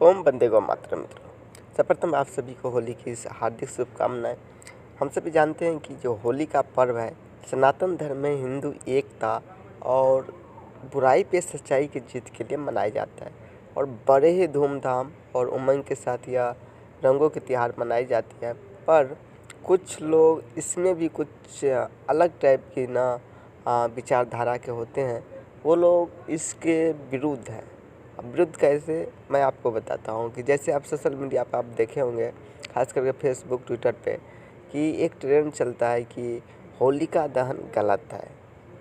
ओम बंदे गौ मातरम मित्रों। सर्वप्रथम आप सभी को होली की हार्दिक शुभकामनाएं। हम सभी जानते हैं कि जो होली का पर्व है, सनातन धर्म में हिंदू एकता और बुराई पे सच्चाई की जीत के लिए मनाया जाता है और बड़े ही धूमधाम और उमंग के साथ यह रंगों के त्यौहार मनाई जाती है। पर कुछ लोग इसमें भी कुछ अलग टाइप की विचारधारा के होते हैं, वो लोग इसके विरुद्ध हैं। अब विरुद्ध कैसे, मैं आपको बताता हूँ कि जैसे आप सोशल मीडिया पर आप देखे होंगे, खास करके फेसबुक ट्विटर पे, कि एक ट्रेंड चलता है कि होलिका दहन गलत है।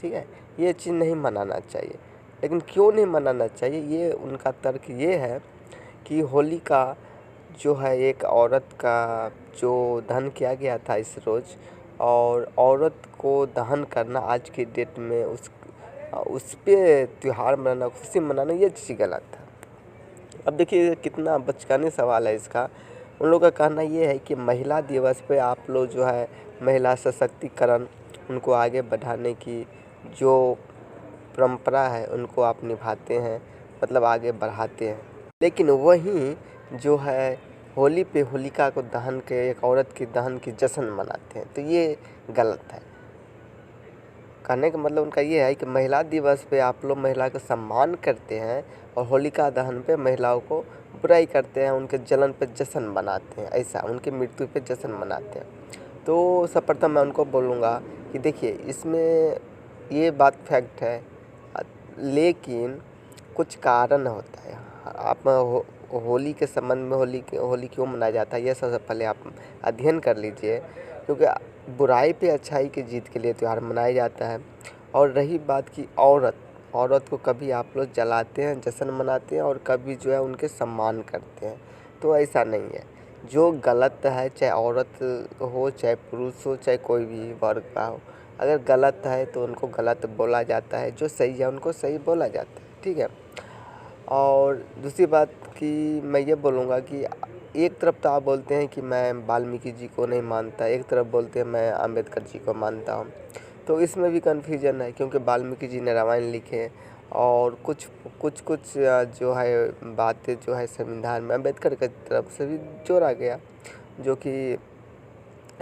ठीक है, ये चीज़ नहीं मनाना चाहिए। लेकिन क्यों नहीं मनाना चाहिए, ये उनका तर्क ये है कि होलिका जो है एक औरत का जो दहन किया गया था इस रोज़, और औरत को दहन करना आज की डेट में उस पे त्यौहार मनाना, खुशी मनाना, ये चीज़ गलत है। अब देखिए कितना बचकाने सवाल है इसका। उन लोगों का कहना ये है कि महिला दिवस पे आप लोग जो है महिला सशक्तिकरण, उनको आगे बढ़ाने की जो परंपरा है उनको आप निभाते हैं, मतलब आगे बढ़ाते हैं। लेकिन वहीं जो है होली पे होलिका को दहन के, एक औरत की दहन की जश्न मनाते हैं, तो ये गलत है। कहने का मतलब उनका ये है कि महिला दिवस पे आप लोग महिला का सम्मान करते हैं और होलिका दहन पे महिलाओं को बुराई करते हैं, उनके जलन पे जश्न मनाते हैं, ऐसा उनकी मृत्यु पे जश्न मनाते हैं। तो सर्वप्रथम मैं उनको बोलूँगा कि देखिए इसमें ये बात फैक्ट है, लेकिन कुछ कारण होता है। आप होली के संबंध में होली क्यों मनाया जाता है, ये सबसे पहले आप अध्ययन कर लीजिए, क्योंकि बुराई पे अच्छाई की जीत के लिए त्यौहार मनाया जाता है। और रही बात की औरत को कभी आप लोग जलाते हैं, जश्न मनाते हैं, और कभी जो है उनके सम्मान करते हैं, तो ऐसा नहीं है। जो गलत है, चाहे औरत हो, चाहे पुरुष हो, चाहे कोई भी वर्ग का हो, अगर गलत है तो उनको गलत बोला जाता है, जो सही है उनको सही बोला जाता है। ठीक है। और दूसरी बात कि मैं ये बोलूँगा कि एक तरफ तो आप बोलते हैं कि मैं वाल्मीकि जी को नहीं मानता, एक तरफ बोलते हैं मैं अम्बेडकर जी को मानता हूँ, तो इसमें भी कन्फ्यूजन है, क्योंकि वाल्मीकि जी ने रामायण लिखे और कुछ कुछ जो है बातें जो है संविधान में अम्बेडकर की तरफ से भी जोड़ा गया, जो कि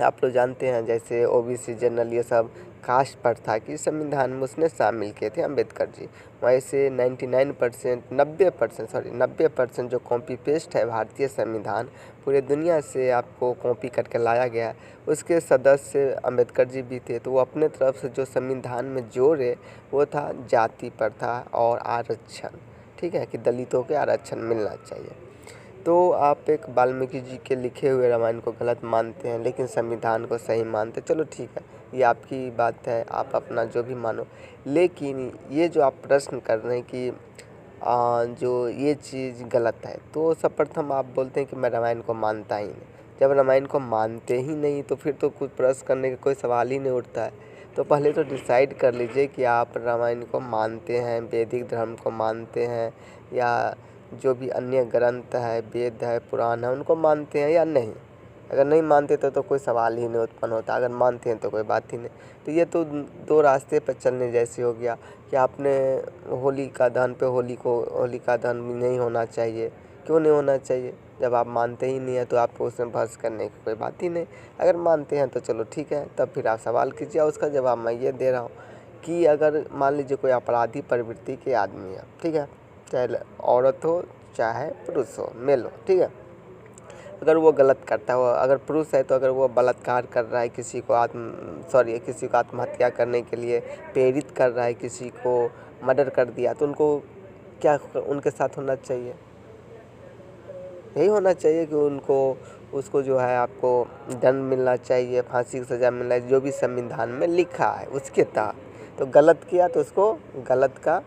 आप लोग जानते हैं, जैसे ओबीसी जनरल, ये सब कास्ट प्रथा की संविधान में उसने शामिल किए थे अम्बेडकर जी। वैसे 90% जो कॉपी पेस्ट है भारतीय संविधान, पूरे दुनिया से आपको कॉपी करके लाया गया, उसके सदस्य अम्बेडकर जी भी थे। तो वो अपने तरफ से जो संविधान में जोड़े वो था जाति प्रथा और आरक्षण। ठीक है, कि दलितों के आरक्षण मिलना चाहिए। तो आप एक वाल्मीकि जी के लिखे हुए रामायण को गलत मानते हैं, लेकिन संविधान को सही मानते हैं। चलो ठीक है, ये आपकी बात है, आप अपना जो भी मानो। लेकिन ये जो आप प्रश्न कर रहे हैं कि जो ये चीज़ गलत है, तो सर्वप्रथम आप बोलते हैं कि मैं रामायण को मानता ही नहीं। जब रामायण को मानते ही नहीं तो फिर तो कुछ प्रश्न करने का कोई सवाल ही नहीं उठता है। तो पहले तो डिसाइड कर लीजिए कि आप रामायण को मानते हैं, वैदिक धर्म को मानते हैं, या जो भी अन्य ग्रंथ है, वेद है, पुराण है, उनको मानते हैं या नहीं। अगर नहीं मानते तो कोई सवाल ही नहीं उत्पन्न होता, अगर मानते हैं तो कोई बात ही नहीं। तो ये तो दो रास्ते पर चलने जैसे हो गया कि आपने होलिका दहन पे होलिका दहन भी नहीं होना चाहिए। क्यों नहीं होना चाहिए? जब आप मानते ही नहीं है तो आपको उसमें बहस करने की कोई बात ही नहीं। अगर मानते हैं तो चलो ठीक है, तब फिर आप सवाल कीजिए, उसका जवाब मैं ये दे रहा हूँ कि अगर मान लीजिए कोई अपराधी प्रवृत्ति के आदमी है, ठीक है, चाहे औरत हो चाहे पुरुष हो, मेल हो, ठीक है, अगर वो गलत करता है, अगर पुरुष है तो अगर वो बलात्कार कर रहा है, किसी को आत्महत्या करने के लिए प्रेरित कर रहा है, किसी को मर्डर कर दिया, तो उनको क्या उनके साथ होना चाहिए? यही होना चाहिए कि उसको जो है आपको दंड मिलना चाहिए, फांसी की सज़ा मिलना चाहिए, जो भी संविधान में लिखा है उसके तहत। तो गलत किया तो उसको गलत का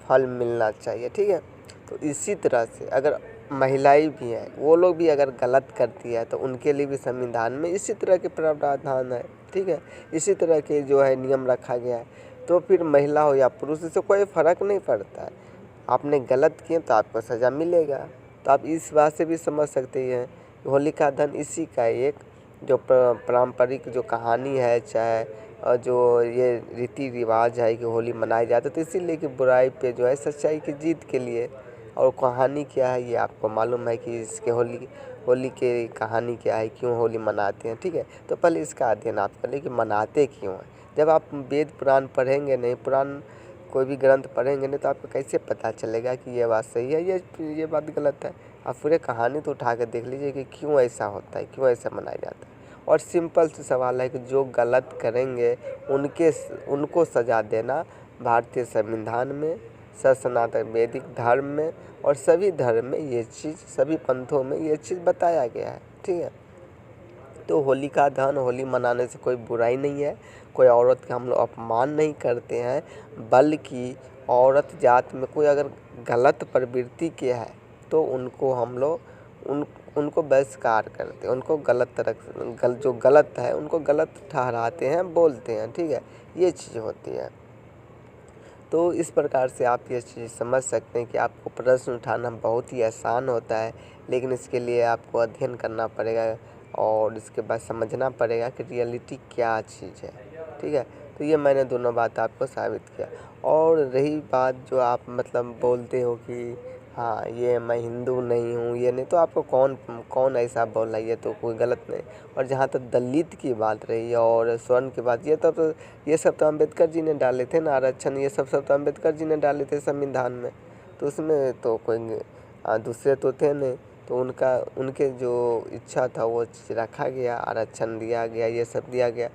फल मिलना चाहिए। ठीक है। तो इसी तरह से अगर महिलाएं भी हैं, वो लोग भी अगर गलत करती है तो उनके लिए भी संविधान में इसी तरह के प्रावधान है। ठीक है, इसी तरह के जो है नियम रखा गया है। तो फिर महिला हो या पुरुष, इससे कोई फ़र्क नहीं पड़ता है। आपने गलत किए तो आपको सज़ा मिलेगा। तो आप इस बात से भी समझ सकते हैं होलिका दहन इसी का एक जो पारंपरिक जो कहानी है, चाहे जो ये रीति रिवाज है कि होली मनाई जाती है, तो इसीलिए कि बुराई पे जो है सच्चाई की जीत के लिए। और कहानी क्या है ये आपको मालूम है कि इसके होली के कहानी क्या है, क्यों होली मनाते हैं, ठीक है। तो पहले इसका अध्ययन आप कर लें कि मनाते क्यों हैं। जब आप वेद पुराण पढ़ेंगे नहीं, पुराण कोई भी ग्रंथ पढ़ेंगे नहीं, तो आपको कैसे पता चलेगा कि ये बात सही है, ये बात गलत है। आप पूरे कहानी तो उठा कर देख लीजिए कि क्यों ऐसा होता है, क्यों ऐसा मनाया जाता है। और सिंपल सा सवाल है कि जो गलत करेंगे उनको सज़ा देना भारतीय संविधान में, सनातन वैदिक धर्म में और सभी धर्म में ये चीज़, सभी पंथों में ये चीज़ बताया गया है, ठीक है। तो होलिका दहन, होली मनाने से कोई बुराई नहीं है, कोई औरत का हम लोग अपमान नहीं करते हैं, बल्कि औरत जात में कोई अगर गलत प्रवृत्ति किया है तो उनको हम लोग उनको बहिष्कार करते हैं, उनको गलत तरह जो गलत है उनको गलत ठहराते हैं, बोलते हैं, ठीक है। ये चीज़ होती है। तो इस प्रकार से आप ये चीज़ समझ सकते हैं कि आपको प्रश्न उठाना बहुत ही आसान होता है, लेकिन इसके लिए आपको अध्ययन करना पड़ेगा और इसके बाद समझना पड़ेगा कि रियलिटी क्या चीज़ है, ठीक है। तो ये मैंने दोनों बात आपको साबित किया। और रही बात जो आप मतलब बोलते हो कि हाँ ये मैं हिंदू नहीं हूँ, ये नहीं, तो आपको कौन ऐसा बोला, ये तो कोई गलत नहीं। और जहाँ तक दलित की बात रही और स्वर्ण की बात, ये सब तो अम्बेडकर जी ने डाले थे ना आरक्षण, ये सब तो अम्बेडकर जी ने डाले थे संविधान में। तो उसमें तो कोई दूसरे तो थे नहीं, तो उनके जो इच्छा था वो चीज़ रखा गया, आरक्षण दिया गया, ये सब दिया गया।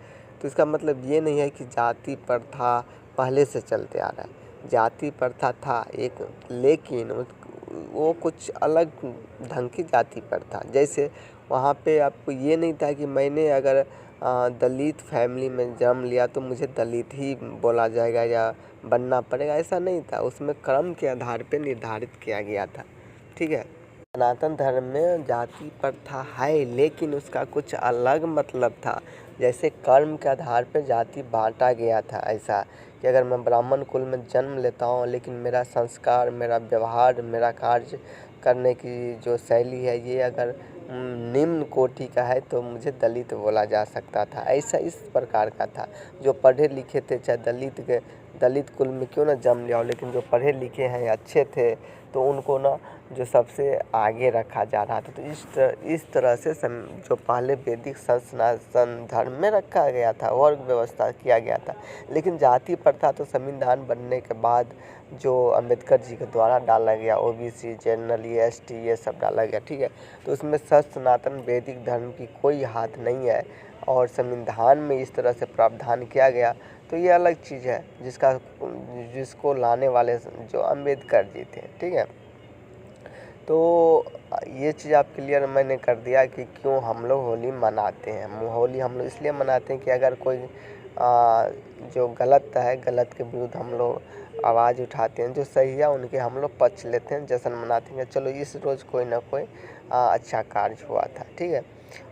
तो इसका मतलब ये नहीं है कि जाति प्रथा पहले से चलते आ रहा है। जाति प्रथा था एक, लेकिन वो कुछ अलग ढंग की जाति प्रथा। जैसे वहाँ पे आपको ये नहीं था कि मैंने अगर दलित फैमिली में जन्म लिया तो मुझे दलित ही बोला जाएगा या बनना पड़ेगा, ऐसा नहीं था। उसमें कर्म के आधार पे निर्धारित किया गया था, ठीक है। सनातन धर्म में जाति प्रथा है, लेकिन उसका कुछ अलग मतलब था। जैसे कर्म के आधार पर जाति बांटा गया था, ऐसा कि अगर मैं ब्राह्मण कुल में जन्म लेता हूँ लेकिन मेरा संस्कार, मेरा व्यवहार, मेरा कार्य करने की जो शैली है ये अगर निम्न कोटि का है तो मुझे दलित बोला जा सकता था। ऐसा इस प्रकार का था। जो पढ़े लिखे थे, चाहे दलित कुल में क्यों ना जन्म लिया हो, लेकिन जो पढ़े लिखे हैं, अच्छे थे, तो उनको ना जो सबसे आगे रखा जा रहा था। तो इस तरह से जो पहले वैदिक सनातन धर्म में रखा गया था, वर्ग व्यवस्था किया गया था। लेकिन जाति प्रथा तो संविधान बनने के बाद जो अम्बेडकर जी के द्वारा डाला गया, ओबीसी, जनरल, एसटी, ये सब डाला गया, ठीक है। तो उसमें सनातन वैदिक धर्म की कोई हाथ नहीं है और संविधान में इस तरह से प्रावधान किया गया, तो ये अलग चीज़ है जिसको लाने वाले जो अम्बेडकर जी थे, ठीक है। तो ये चीज़ आप क्लियर मैंने कर दिया कि क्यों हम लोग होली मनाते हैं। होली हम लोग इसलिए मनाते हैं कि अगर कोई जो गलत है, गलत के विरुद्ध हम लोग आवाज़ उठाते हैं, जो सही है उनके हम लोग पक्ष लेते हैं, जश्न मनाते हैं, चलो इस रोज़ कोई ना कोई अच्छा कार्य हुआ था, ठीक है।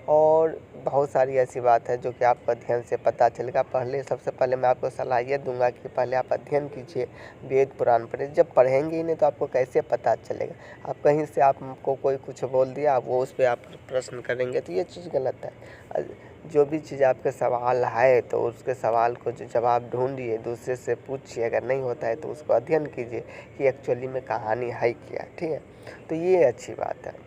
और बहुत सारी ऐसी बात है जो कि आपको अध्ययन से पता चलेगा। सबसे पहले मैं आपको सलाह ये दूंगा कि पहले आप अध्ययन कीजिए, वेद पुराण पढ़िए। जब पढ़ेंगे ही नहीं तो आपको कैसे पता चलेगा। आप कहीं से आपको कोई कुछ बोल दिया, वो उस पर आप प्रश्न करेंगे, तो ये चीज़ गलत है। जो भी चीज़ आपके सवाल है तो उसके सवाल को जो जवाब ढूंढिए, दूसरे से पूछिए। अगर नहीं होता है तो उसको अध्ययन कीजिए कि एक्चुअली में कहानी है क्या, ठीक है। तो ये अच्छी बात है।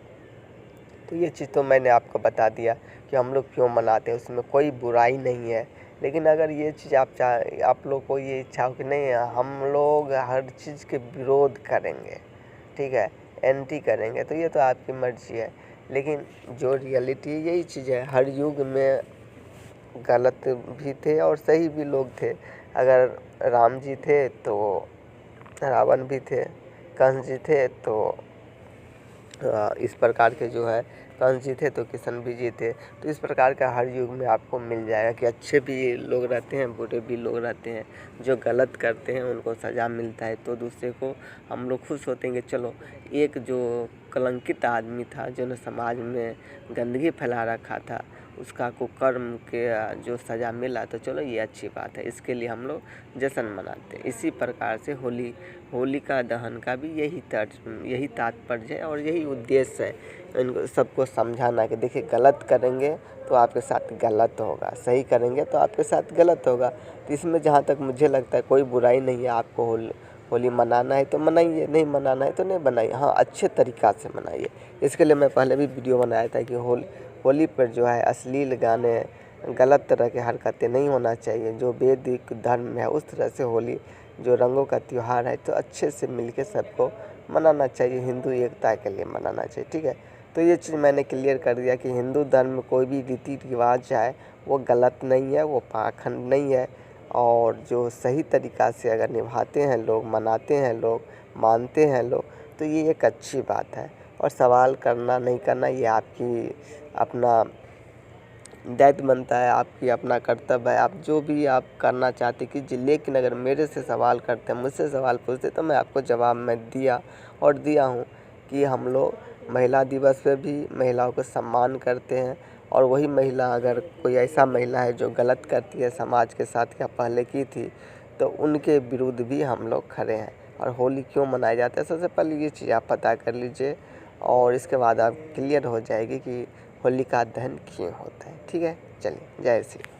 तो ये चीज़ तो मैंने आपको बता दिया कि हम लोग क्यों मनाते हैं, उसमें कोई बुराई नहीं है। लेकिन अगर ये चीज़ आप लोग को ये इच्छा हो कि नहीं हम लोग हर चीज़ के विरोध करेंगे, ठीक है, एंटी करेंगे, तो ये तो आपकी मर्ज़ी है। लेकिन जो रियलिटी यही चीज़ है, हर युग में गलत भी थे और सही भी लोग थे। अगर राम जी थे तो रावण भी थे, कंस जी थे तो इस प्रकार के जो है कंस जी थे तो किशन भी जी थे। तो इस प्रकार का हर युग में आपको मिल जाएगा कि अच्छे भी लोग रहते हैं, बुरे भी लोग रहते हैं। जो गलत करते हैं उनको सज़ा मिलता है, तो दूसरे को हम लोग खुश होते हैं कि चलो एक जो कलंकित आदमी था, जो न समाज में गंदगी फैला रखा था, उसका कुकर्म के जो सज़ा मिला, तो चलो ये अच्छी बात है। इसके लिए हम लोग जश्न मनाते हैं। इसी प्रकार से होलिका दहन का भी यही तात्पर्य है और यही उद्देश्य है, इनको सबको समझाना कि देखिए गलत करेंगे तो आपके साथ गलत होगा, सही करेंगे तो आपके साथ गलत होगा। तो इसमें जहाँ तक मुझे लगता है कोई बुराई नहीं है। आपको होली मनाना है तो मनाइए, नहीं मनाना है तो नहीं बनाइए, हाँ अच्छे तरीक़ा से मनाइए। इसके लिए मैं पहले भी वीडियो बनाया था कि होली पर जो है अश्लील गाने, गलत तरह की हरकतें नहीं होना चाहिए। जो वैदिक धर्म है उस तरह से होली जो रंगों का त्यौहार है तो अच्छे से मिलके सबको मनाना चाहिए, हिंदू एकता के लिए मनाना चाहिए, ठीक है। तो ये चीज़ मैंने क्लियर कर दिया कि हिंदू धर्म में कोई भी रीति रिवाज है वो गलत नहीं है, वो पाखंड नहीं है, और जो सही तरीक़ा से अगर निभाते हैं लोग, मनाते हैं लोग, मानते हैं लोग, तो ये एक अच्छी बात है। और सवाल करना नहीं करना ये आपकी अपना दायित्व बनता है, आपकी अपना कर्तव्य है, आप जो भी आप करना चाहते कीजिए। लेकिन अगर मेरे से सवाल करते हैं, मुझसे सवाल पूछते, तो मैं आपको जवाब मैं दिया और दिया हूँ कि हम लोग महिला दिवस पे भी महिलाओं को सम्मान करते हैं। और वही महिला, अगर कोई ऐसा महिला है जो गलत करती है समाज के साथ या पहले की थी, तो उनके विरुद्ध भी हम लोग खड़े हैं। और होली क्यों मनाया जाता है, सबसे पहले ये चीज़ आप पता कर लीजिए, और इसके बाद आप क्लियर हो जाएगी कि होलिका दहन क्यों होता है, ठीक है। चलिए, जय श्री राम।